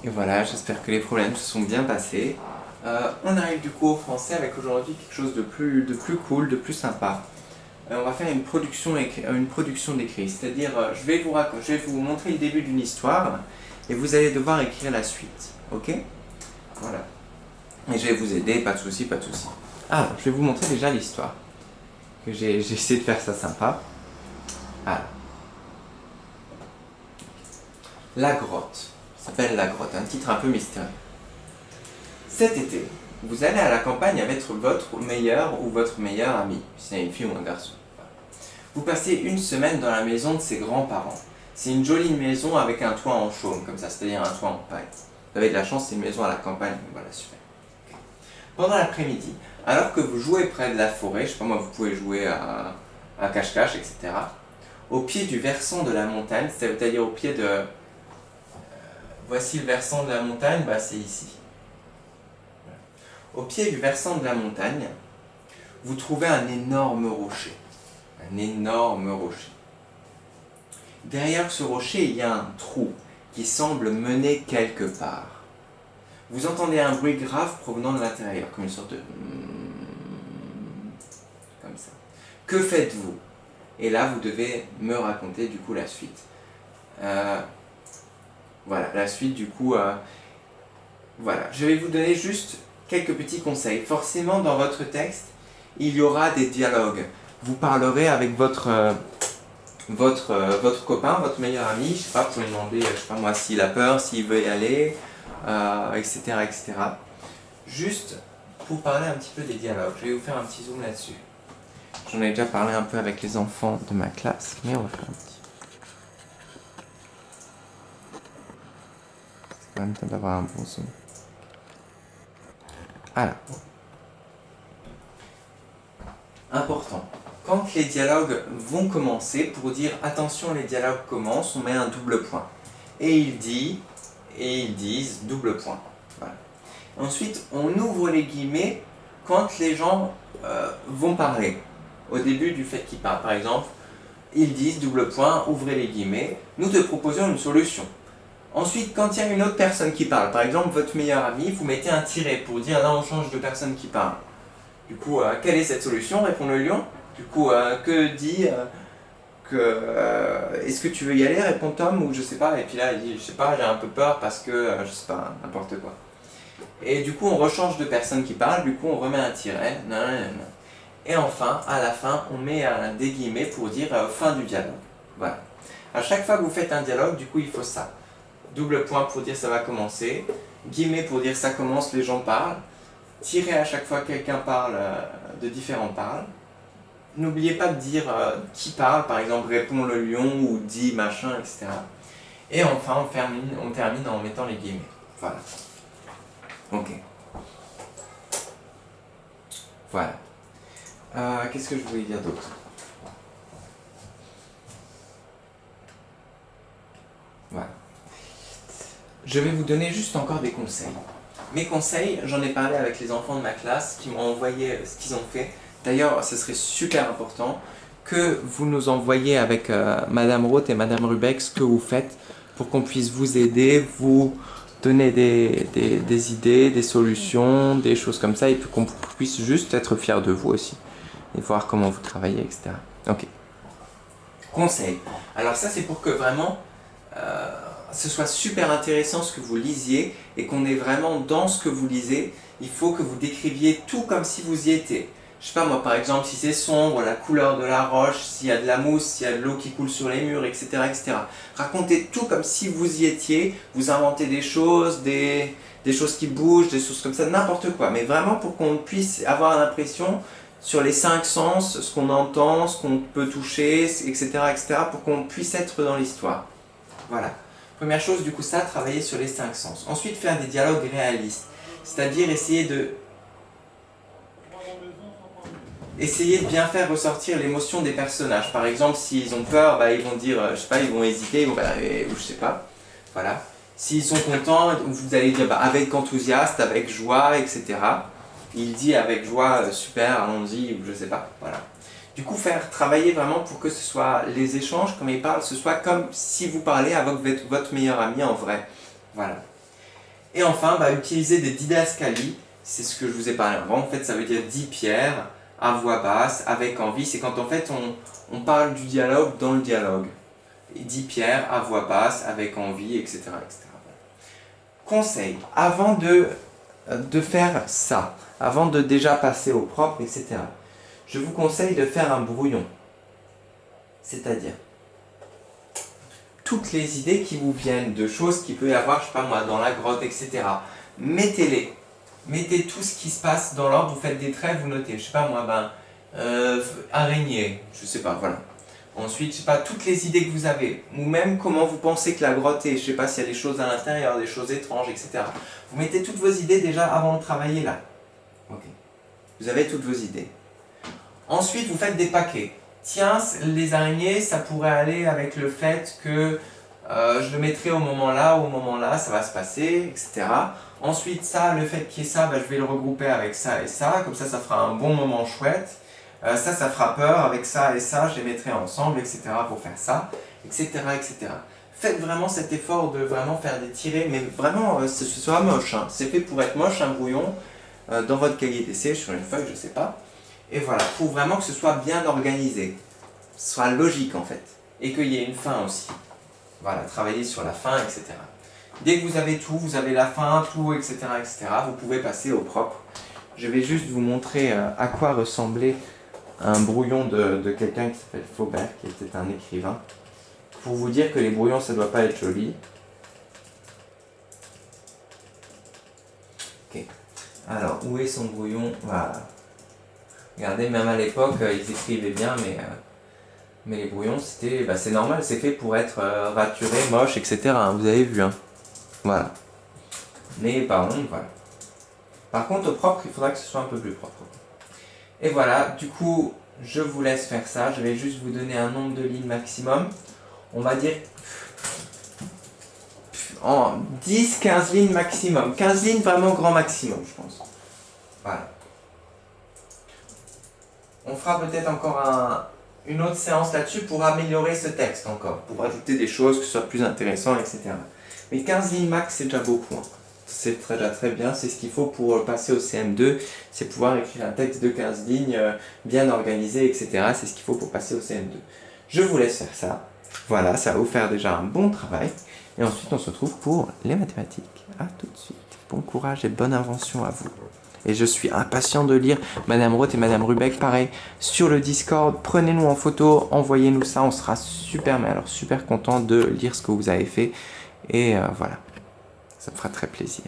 Et voilà, j'espère que les problèmes se sont bien passés. On arrive du coup au français avec aujourd'hui quelque chose de plus cool, de plus sympa. On va faire une production d'écrit, c'est-à-dire je vais vous montrer le début d'une histoire et vous allez devoir écrire la suite, ok? Voilà. Et je vais vous aider, pas de souci, pas de souci. Alors, je vais vous montrer déjà l'histoire. Que j'ai essayé de faire ça sympa. Alors. La grotte. Ça s'appelle La grotte, un titre un peu mystérieux. Cet été, vous allez à la campagne avec votre meilleur ou votre meilleure ami, si c'est une fille ou un garçon. Vous passez une semaine dans la maison de ses grands-parents. C'est une jolie maison avec un toit en chaume, comme ça, c'est-à-dire un toit en paille. Vous avez de la chance, c'est une maison à la campagne, voilà, super. Pendant l'après-midi, alors que vous jouez près de la forêt, je sais pas moi, vous pouvez jouer à cache-cache, etc., au pied du versant de la montagne, c'est-à-dire au pied de... voici le versant de la montagne, bah c'est ici. Au pied du versant de la montagne, vous trouvez un énorme rocher. Un énorme rocher. Derrière ce rocher, il y a un trou qui semble mener quelque part. Vous entendez un bruit grave provenant de l'intérieur, comme une sorte de... comme ça. Que faites-vous? Et là, vous devez me raconter du coup la suite. Voilà, la suite du coup... voilà, je vais vous donner juste quelques petits conseils. Forcément, dans votre texte, il y aura des dialogues. Vous parlerez avec votre copain, votre meilleur ami, je sais pas, vous pouvez demander, je sais pas moi, s'il a peur, s'il veut y aller, etc., etc. Juste pour parler un petit peu des dialogues. Je vais vous faire un petit zoom là-dessus. J'en ai déjà parlé un peu avec les enfants de ma classe, mais on va faire un petit... C'est quand même bien d'avoir un bon zoom. Alors. Important. Quand les dialogues vont commencer, pour dire attention, les dialogues commencent, on met un double point. Et il dit, et ils disent, double point. Voilà. Ensuite, on ouvre les guillemets quand les gens vont parler. Au début du fait qu'ils parlent. Par exemple, ils disent, double point, ouvrez les guillemets, nous te proposons une solution. Ensuite, quand il y a une autre personne qui parle, par exemple votre meilleur ami, vous mettez un tiret pour dire là on change de personne qui parle. Du coup, quelle est cette solution? Répond le lion. Du coup, que dit est-ce que tu veux y aller? Répond Tom, ou je sais pas. Et puis là, il dit, je sais pas, j'ai un peu peur parce que, je sais pas, n'importe quoi. Et du coup, on rechange de personne qui parle, du coup, on remet un tiret. Et enfin, à la fin, on met des guillemets pour dire fin du dialogue. Voilà. À chaque fois que vous faites un dialogue, du coup, il faut ça. Double point pour dire ça va commencer. Guillemets pour dire ça commence, les gens parlent. Tirer à chaque fois que quelqu'un parle, de différents parlent. N'oubliez pas de dire qui parle, par exemple répond le lion ou dit machin, etc. Et enfin on termine en mettant les guillemets. Voilà. Ok. Voilà. Qu'est-ce que je voulais dire d'autre? Voilà. Je vais vous donner juste encore des conseils. Mes conseils, j'en ai parlé avec les enfants de ma classe qui m'ont envoyé ce qu'ils ont fait. D'ailleurs, ce serait super important que vous nous envoyiez avec Madame Roth et Madame Rubeck ce que vous faites pour qu'on puisse vous aider, vous donner des idées, des solutions, des choses comme ça, et puis qu'on puisse juste être fiers de vous aussi et voir comment vous travaillez, etc. Ok. Conseil. Alors ça, c'est pour que vraiment... ce soit super intéressant ce que vous lisiez et qu'on est vraiment dans ce que vous lisez. Il faut que vous décriviez tout comme si vous y étiez. Je sais pas moi, par exemple, si c'est sombre, la couleur de la roche, s'il y a de la mousse, s'il y a de l'eau qui coule sur les murs, etc., etc. Racontez tout comme si vous y étiez. Vous inventez des choses qui bougent, des choses comme ça, n'importe quoi. Mais vraiment pour qu'on puisse avoir l'impression sur les 5 sens, ce qu'on entend, ce qu'on peut toucher, etc., etc., pour qu'on puisse être dans l'histoire. Voilà. Première chose, du coup, ça, travailler sur les 5 sens. Ensuite, faire des dialogues réalistes. C'est-à-dire essayer de bien faire ressortir l'émotion des personnages. Par exemple, s'ils ont peur, bah, ils vont dire, je sais pas, ils vont hésiter, ils vont ou je sais pas. Voilà. S'ils sont contents, vous allez dire bah, avec enthousiasme, avec joie, etc. Il dit avec joie, super, allons-y, ou je sais pas. Voilà. Du coup, faire travailler vraiment pour que ce soit les échanges, comme il parle, ce soit comme si vous parlez avec votre meilleur ami en vrai. Voilà. Et enfin, utiliser des didascalies, c'est ce que je vous ai parlé avant. En fait, ça veut dire 10 pierres à voix basse, avec envie. C'est quand en fait on parle du dialogue dans le dialogue. Et 10 pierres à voix basse, avec envie, etc. etc. Conseil, avant de faire ça, avant de déjà passer au propre, etc., je vous conseille de faire un brouillon. C'est-à-dire, toutes les idées qui vous viennent de choses qu'il peut y avoir, je sais pas moi, dans la grotte, etc., mettez-les. Mettez tout ce qui se passe dans l'ordre, vous faites des traits, vous notez, je sais pas moi, araignée, je sais pas, voilà. Ensuite, je sais pas, toutes les idées que vous avez, ou même comment vous pensez que la grotte est, je sais pas s'il y a des choses à l'intérieur, des choses étranges, etc. Vous mettez toutes vos idées déjà avant de travailler là. Ok. Vous avez toutes vos idées. Ensuite, vous faites des paquets. Tiens, les araignées, ça pourrait aller avec le fait que je le mettrai au moment là, ça va se passer, etc. Ensuite, ça, le fait qu'il y ait ça, je vais le regrouper avec ça et ça, comme ça fera un bon moment chouette. Ça fera peur, avec ça et ça, je les mettrai ensemble, etc. pour faire ça, etc. etc. Faites vraiment cet effort de vraiment faire des tirés, mais vraiment, ce sera moche, hein. C'est fait pour être moche, un brouillon, dans votre cahier d'essai, sur une feuille, je sais pas. Et voilà, pour vraiment que ce soit bien organisé, ce soit logique en fait, et qu'il y ait une fin aussi. Voilà, travailler sur la fin, etc. Dès que vous avez tout, vous avez la fin, tout, etc., etc., vous pouvez passer au propre. Je vais juste vous montrer à quoi ressemblait un brouillon de quelqu'un qui s'appelle Faubert, qui était un écrivain. Pour vous dire que les brouillons, ça ne doit pas être joli. Ok. Alors, où est son brouillon? Voilà. Regardez, même à l'époque, ils écrivaient bien, mais les brouillons, c'était, c'est normal, c'est fait pour être raturé, moche, etc. Hein, vous avez vu, hein. Voilà. Mais par contre, voilà. Par contre, au propre, il faudra que ce soit un peu plus propre. Et voilà, du coup, je vous laisse faire ça. Je vais juste vous donner un nombre de lignes maximum. On va dire en 10-15 lignes maximum. 15 lignes vraiment grand maximum, je pense. Voilà. On fera peut-être encore une autre séance là-dessus pour améliorer ce texte encore, pour ajouter des choses, que ce soit plus intéressant, etc. Mais 15 lignes max, c'est déjà beaucoup. Hein. C'est déjà très bien, c'est ce qu'il faut pour passer au CM2, c'est pouvoir écrire un texte de 15 lignes, bien organisé, etc. C'est ce qu'il faut pour passer au CM2. Je vous laisse faire ça. Voilà, ça va vous faire déjà un bon travail. Et ensuite, on se retrouve pour les mathématiques. À tout de suite. Bon courage et bonne invention à vous. Et je suis impatient de lire Madame Roth et Madame Rubeck, pareil, sur le Discord. Prenez-nous en photo, envoyez-nous ça, on sera super, mais alors super content de lire ce que vous avez fait. Et voilà, ça me fera très plaisir.